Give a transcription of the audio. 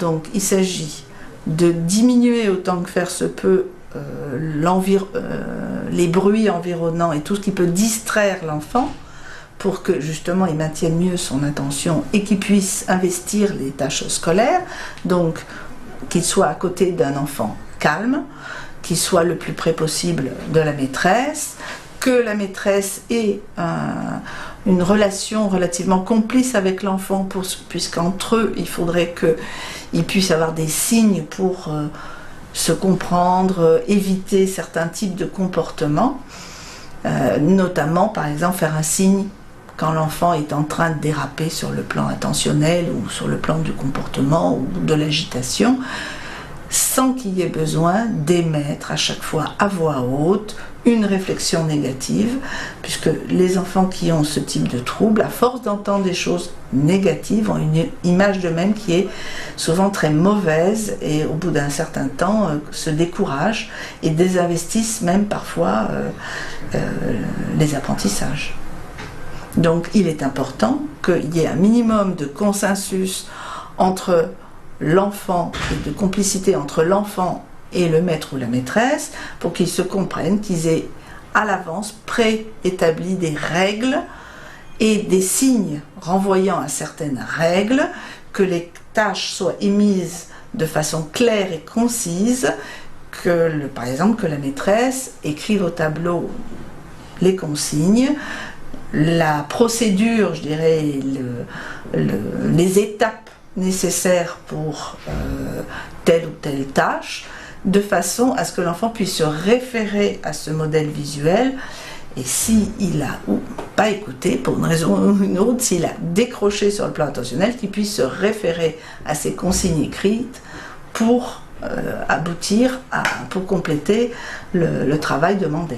Donc il s'agit de diminuer autant que faire se peut les bruits environnants et tout ce qui peut distraire l'enfant pour que justement il maintienne mieux son attention et qu'il puisse investir les tâches scolaires, donc qu'il soit à côté d'un enfant calme, qu'il soit le plus près possible de la maîtresse, que la maîtresse ait une relation relativement complice avec l'enfant, puisqu'entre eux, il faudrait qu'ils puissent avoir des signes pour se comprendre, éviter certains types de comportements, notamment par exemple faire un signe quand l'enfant est en train de déraper sur le plan intentionnel ou sur le plan du comportement ou de l'agitation, sans qu'il y ait besoin d'émettre à chaque fois à voix haute une réflexion négative, puisque les enfants qui ont ce type de trouble, à force d'entendre des choses négatives, ont une image d'eux-mêmes qui est souvent très mauvaise et au bout d'un certain temps se découragent et désinvestissent même parfois les apprentissages. Donc il est important qu'il y ait un minimum de consensus entre l'enfant et de complicité entre l'enfant et le maître ou la maîtresse pour qu'ils se comprennent, qu'ils aient à l'avance préétabli des règles et des signes renvoyant à certaines règles, que les tâches soient émises de façon claire et concise, par exemple que la maîtresse écrive au tableau les consignes, la procédure, je dirais, les étapes nécessaires pour telle ou telle tâche, de façon à ce que l'enfant puisse se référer à ce modèle visuel, et s'il a ou pas écouté, pour une raison ou une autre, s'il a décroché sur le plan intentionnel, qu'il puisse se référer à ces consignes écrites pour aboutir pour compléter le travail demandé.